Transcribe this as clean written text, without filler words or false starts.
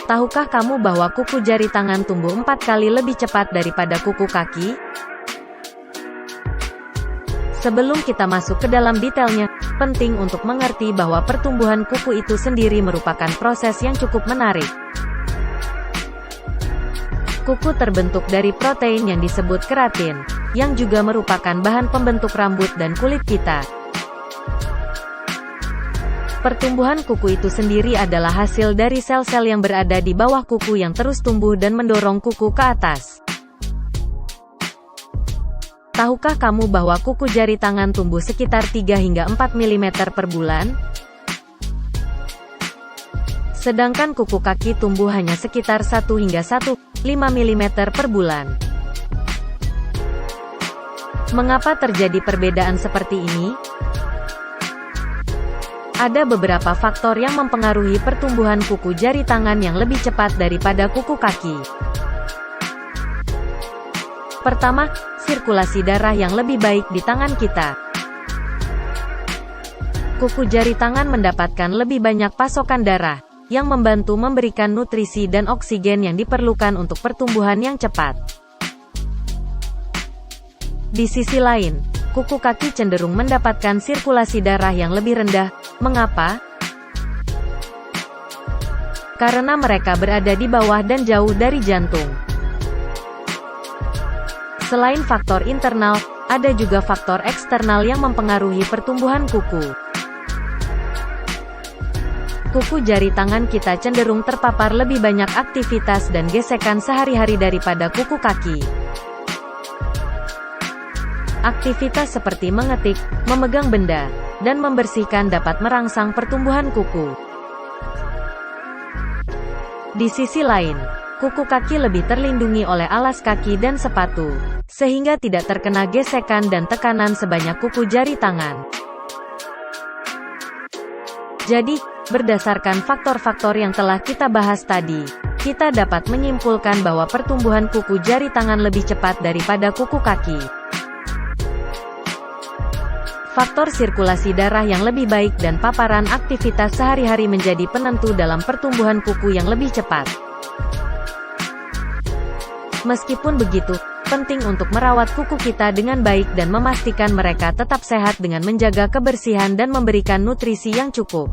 Tahukah kamu bahwa kuku jari tangan tumbuh 4 kali lebih cepat daripada kuku kaki? Sebelum kita masuk ke dalam detailnya, penting untuk mengerti bahwa pertumbuhan kuku itu sendiri merupakan proses yang cukup menarik. Kuku terbentuk dari protein yang disebut keratin, yang juga merupakan bahan pembentuk rambut dan kulit kita. Pertumbuhan kuku itu sendiri adalah hasil dari sel-sel yang berada di bawah kuku yang terus tumbuh dan mendorong kuku ke atas. Tahukah kamu bahwa kuku jari tangan tumbuh sekitar 3 hingga 4 mm per bulan? Sedangkan kuku kaki tumbuh hanya sekitar 1 hingga 1,5 mm per bulan. Mengapa terjadi perbedaan seperti ini? Ada beberapa faktor yang mempengaruhi pertumbuhan kuku jari tangan yang lebih cepat daripada kuku kaki. Pertama, sirkulasi darah yang lebih baik di tangan kita. Kuku jari tangan mendapatkan lebih banyak pasokan darah, yang membantu memberikan nutrisi dan oksigen yang diperlukan untuk pertumbuhan yang cepat. Di sisi lain, kuku kaki cenderung mendapatkan sirkulasi darah yang lebih rendah. Mengapa? Karena mereka berada di bawah dan jauh dari jantung. Selain faktor internal, ada juga faktor eksternal yang mempengaruhi pertumbuhan kuku. Kuku jari tangan kita cenderung terpapar lebih banyak aktivitas dan gesekan sehari-hari daripada kuku kaki. Aktivitas seperti mengetik, memegang benda, dan membersihkan dapat merangsang pertumbuhan kuku. Di sisi lain, kuku kaki lebih terlindungi oleh alas kaki dan sepatu, sehingga tidak terkena gesekan dan tekanan sebanyak kuku jari tangan. Jadi, berdasarkan faktor-faktor yang telah kita bahas tadi, kita dapat menyimpulkan bahwa pertumbuhan kuku jari tangan lebih cepat daripada kuku kaki. Faktor sirkulasi darah yang lebih baik dan paparan aktivitas sehari-hari menjadi penentu dalam pertumbuhan kuku yang lebih cepat. Meskipun begitu, penting untuk merawat kuku kita dengan baik dan memastikan mereka tetap sehat dengan menjaga kebersihan dan memberikan nutrisi yang cukup.